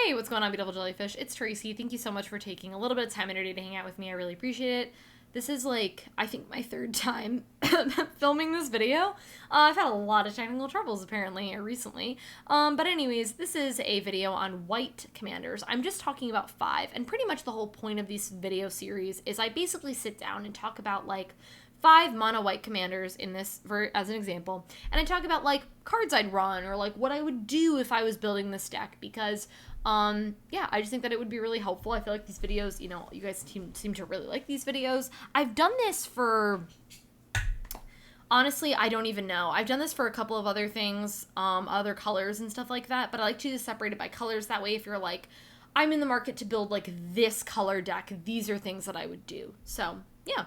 Hey, what's going on, beautiful jellyfish? It's Tracy. Thank you so much for taking a little bit of time and energy to hang out with me. I really appreciate it. This is like, I think my third time filming this video. I've had a lot of technical troubles apparently recently. But anyways, this is a video on white commanders. I'm just talking about 5, and pretty much the whole point of this video series is I basically sit down and talk about like 5 mono white commanders in this as an example, and I talk about like cards I'd run or like what I would do if I was building this deck, because yeah, I just think that it would be really helpful. I feel like these videos, you know, you guys seem to really like these videos. I've done this for, honestly, I don't even know. I've done this for a couple of other things, other colors and stuff like that, but I like to just separate it by colors. That way, if you're like, I'm in the market to build like this color deck, these are things that I would do. So yeah,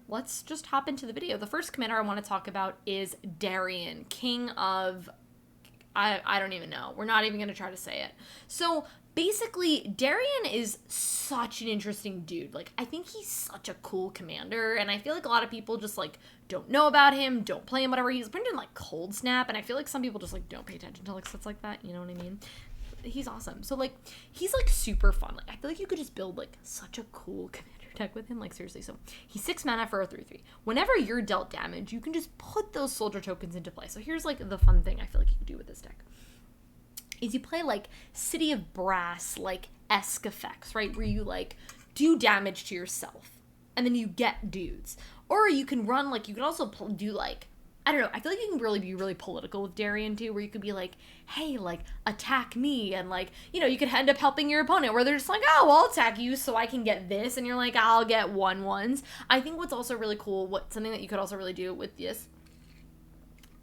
let's just hop into the video. The first commander I want to talk about is Darien, king of, I don't even know. We're not even going to try to say it. So basically, Darien is such an interesting dude. Like, I think he's such a cool commander, and I feel like a lot of people just, like, don't know about him, don't play him, whatever. He's printed in, like, Cold Snap, and I feel like some people just, like, don't pay attention to, like, sets like that. You know what I mean? He's awesome. So, like, he's, like, super fun. Like, I feel like you could just build, like, such a cool commander deck with him, like, seriously. So he's 6 mana for a 3/3. Whenever you're dealt damage, you can just put those soldier tokens into play. So here's like the fun thing I feel like you can do with this deck is you play like City of Brass, like esque effects, right, where you like do damage to yourself and then you get dudes. Or you can run, like, you can also do like, I don't know, I feel like you can really be really political with Darien too, where you could be like, hey, like, attack me, and like, you know, you could end up helping your opponent, where they're just like, oh, I'll attack you so I can get this, and you're like, I'll get 1/1s. I think what's also really cool, something that you could also really do with this,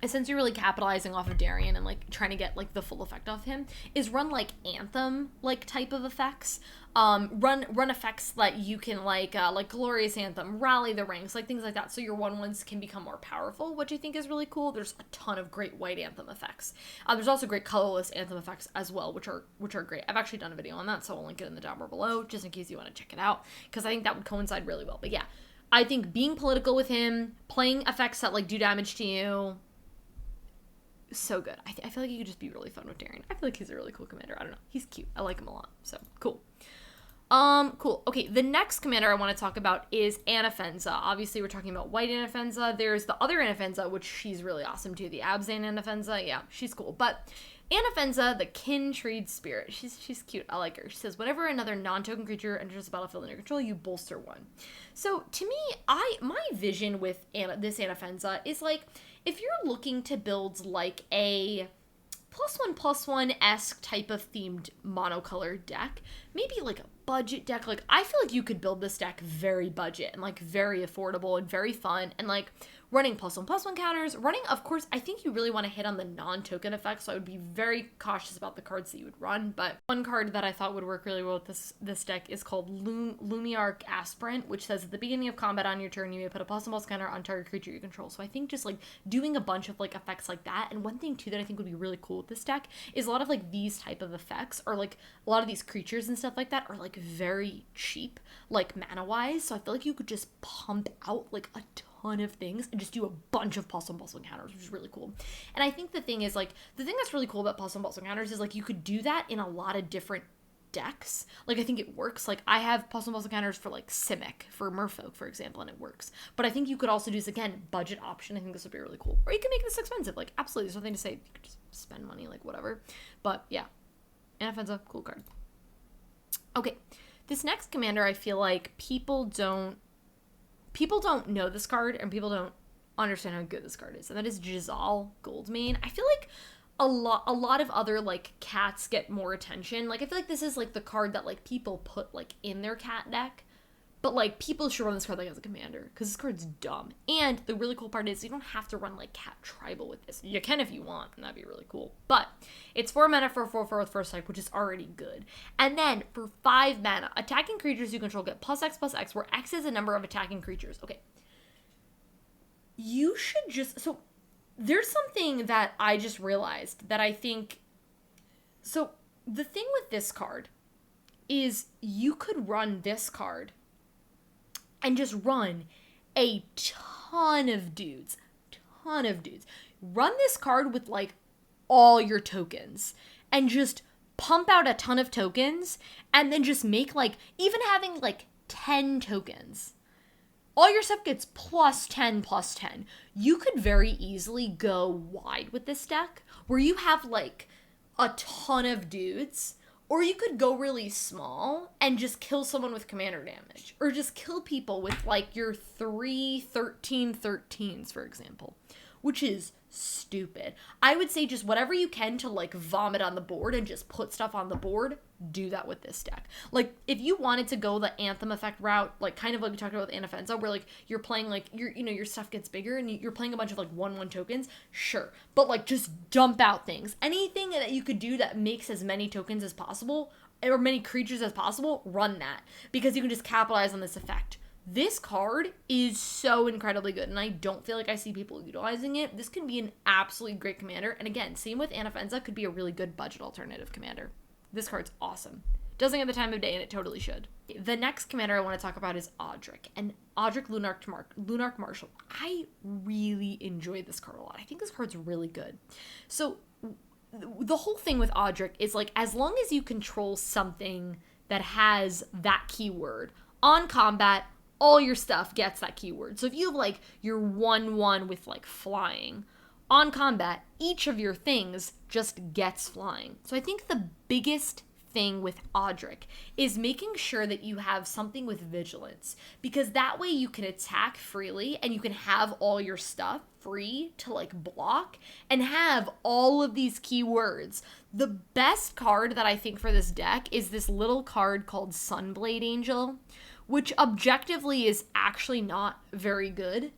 and since you're really capitalizing off of Darien and like trying to get like the full effect off him, is run like anthem like type of effects. Run effects that you can like Glorious Anthem, Rally the Ranks, like things like that, so your 1/1s can become more powerful, which I think is really cool. There's a ton of great white anthem effects. There's also great colorless anthem effects as well, which are great. I've actually done a video on that, so I'll link it in the down bar below just in case you want to check it out, because I think that would coincide really well. But yeah, I think being political with him, playing effects that like do damage to you, so good. I feel like you could just be really fun with Darien. I feel like he's a really cool commander. I don't know. He's cute. I like him a lot. So, cool. Cool. Okay, the next commander I want to talk about is Anafenza. Obviously, we're talking about white Anafenza. There's the other Anafenza, which she's really awesome too. The Abzan Anafenza. Yeah, she's cool. But Anafenza, the Kin-Treed Spirit. She's cute. I like her. She says, whenever another non-token creature enters the battlefield under control, you bolster 1. So, to me, my vision with this Anafenza is like, if you're looking to build like a +1/+1-esque type of themed monocolored deck, maybe like a budget deck, like I feel like you could build this deck very budget and like very affordable and very fun, and like running +1/+1 counters, running, of course, I think you really want to hit on the non-token effects, so I would be very cautious about the cards that you would run. But one card that I thought would work really well with this deck is called Lunarch Aspirant, which says at the beginning of combat on your turn, you may put a +1/+ counter on target creature you control. So I think just like doing a bunch of like effects like that, and one thing too that I think would be really cool with this deck is a lot of like these type of effects, or like a lot of these creatures and stuff like that are like very cheap, like mana wise, so I feel like you could just pump out like a ton of things and just do a bunch of +1/+1 counters, which is really cool. And I think the thing that's really cool about +1/+1 counters is like you could do that in a lot of different decks. Like I think it works. Like I have +1/+1 counters for like Simic, for Merfolk, for example, and it works. But I think you could also do this, again, budget option. I think this would be really cool. Or you can make this expensive. Like absolutely, there's nothing to say. You could just spend money, like whatever. But yeah, Anafenza, cool card. Okay, this next commander, I feel like people don't know this card, and people don't understand how good this card is, and that is Jazal Goldmane. I feel like a lot of other like cats get more attention. Like I feel like this is like the card that like people put like in their cat deck, but like people should run this card like as a commander, because this card's dumb. And the really cool part is you don't have to run like cat tribal with this. You can if you want, and that'd be really cool. But it's 4 mana for a 4/4 with first strike, which is already good. And then for 5 mana, attacking creatures you control get +X/+X, where X is a number of attacking creatures. Okay. You should just, so there's something that I just realized that I think, so the thing with this card is you could run this card and just run a ton of dudes. Run this card with like all your tokens and just pump out a ton of tokens, and then just make, like, even having, like, 10 tokens. All your stuff gets plus 10, plus 10. You could very easily go wide with this deck, where you have, like, a ton of dudes, or you could go really small and just kill someone with commander damage, or just kill people with, like, your 3 13/13s, for example, which is stupid. I would say just whatever you can to, like, vomit on the board and just put stuff on the board, do that with this deck. Like, if you wanted to go the Anthem effect route, like, kind of like we talked about with Anafenza, where, like, you're playing, like, your stuff gets bigger and you're playing a bunch of, like, 1/1 tokens, sure. But, like, just dump out things. Anything that you could do that makes as many tokens as possible, or many creatures as possible, run that. Because you can just capitalize on this effect. This card is so incredibly good, and I don't feel like I see people utilizing it. This can be an absolutely great commander. And again, same with Anafenza, could be a really good budget alternative commander. This card's awesome. Doesn't get the time of day, and it totally should. The next commander I want to talk about is Odric. And Odric Lunarch Marshal. I really enjoy this card a lot. I think this card's really good. So the whole thing with Odric is, like, as long as you control something that has that keyword on combat, all your stuff gets that keyword. So if you have, like, your 1/1 with, like, flying, on combat, each of your things just gets flying. So I think the biggest thing with Odric is making sure that you have something with vigilance, because that way you can attack freely and you can have all your stuff free to, like, block and have all of these keywords. The best card that I think for this deck is this little card called Sunblade Angel, which objectively is actually not very good,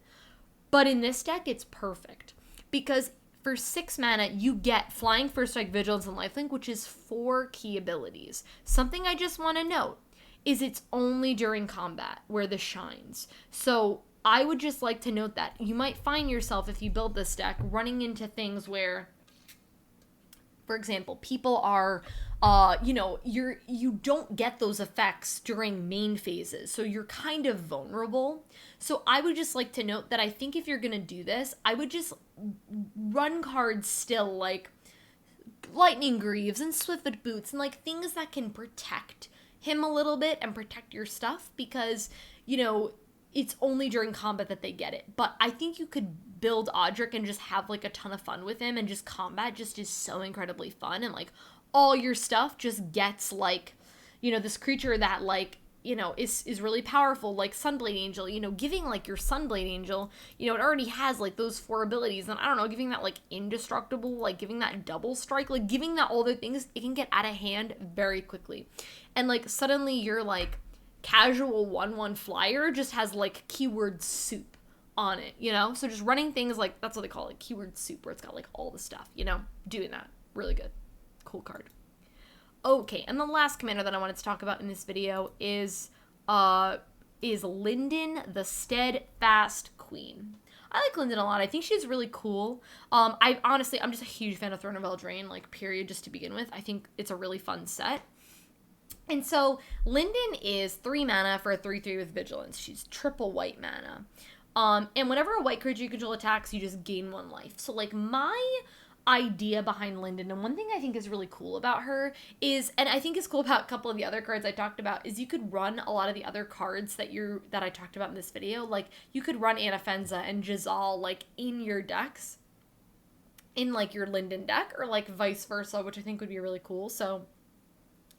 but in this deck it's perfect, because for 6 mana you get Flying, First Strike, Vigilance, and Lifelink, which is 4 key abilities. Something I just want to note is it's only during combat where this shines. So I would just like to note that you might find yourself, if you build this deck, running into things where, for example, people are, you don't get those effects during main phases, so you're kind of vulnerable. So I would just like to note that I think if you're going to do this, I would just run cards still, like Lightning Greaves and Swiftfoot Boots, and, like, things that can protect him a little bit and protect your stuff, because, it's only during combat that they get it. But I think you could build Odric and just have, like, a ton of fun with him, and just combat just is so incredibly fun, and, like, all your stuff just gets, like, this creature that, like, is really powerful, like Sunblade Angel, giving, like, your Sunblade Angel, it already has, like, those 4 abilities, and I don't know, giving that, like, indestructible, like, giving that double strike, like, giving that all the things, it can get out of hand very quickly. And, like, suddenly you're, like, casual 1/1 flyer just has, like, keyword soup on it, so just running things, like, that's what they call it, keyword soup, where it's got, like, all the stuff, doing that, really good, cool card. Okay, and the last commander that I wanted to talk about in this video is Linden, the Steadfast Queen. I like Linden a lot. I think she's really cool. I'm just a huge fan of Throne of Eldraine, like, period, just to begin with. I think it's a really fun set. And so Linden is 3 mana for a 3/3 with Vigilance. She's triple white mana. And whenever a white creature you control attacks, you just gain 1 life. So, like, my idea behind Linden, and one thing I think is really cool about her is, and I think is cool about a couple of the other cards I talked about, is you could run a lot of the other cards that I talked about in this video. Like, you could run Anafenza and Jazal, like, in your decks, in, like, your Linden deck, or, like, vice versa, which I think would be really cool. So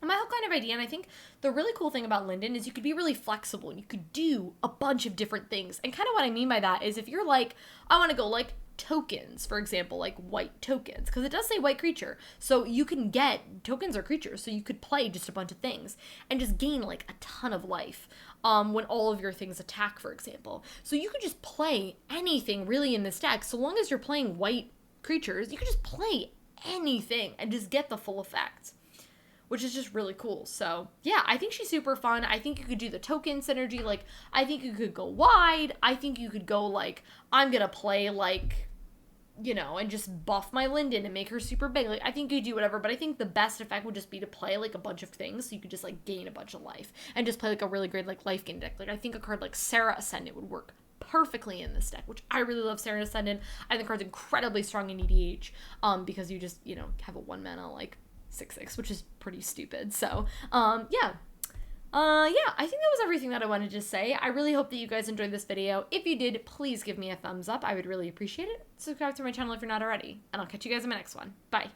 my whole kind of idea, and I think the really cool thing about Linden is you could be really flexible and you could do a bunch of different things. And kind of what I mean by that is, if you're like, I want to go, like, tokens, for example, like white tokens, because it does say white creature, so you can get tokens or creatures, so you could play just a bunch of things and just gain, like, a ton of life when all of your things attack, for example. So you could just play anything really in this deck. So long as you're playing white creatures, you could just play anything and just get the full effect, which is just really cool. So yeah, I think she's super fun. I think you could do the token synergy. Like, I think you could go wide. I think you could go, like, I'm gonna play, like, and just buff my Linden and make her super big. Like, I think you could do whatever, but I think the best effect would just be to play, like, a bunch of things, so you could just, like, gain a bunch of life and just play, like, a really great, like, life gain deck. Like, I think a card like Serra Ascendant would work perfectly in this deck, which I really love Serra Ascendant. I think the card's incredibly strong in EDH, because you just, have a 1 mana, like, 6/6, which is pretty stupid. So, yeah. I think that was everything that I wanted to say. I really hope that you guys enjoyed this video. If you did, please give me a thumbs up. I would really appreciate it. Subscribe to my channel if you're not already. And I'll catch you guys in my next one. Bye.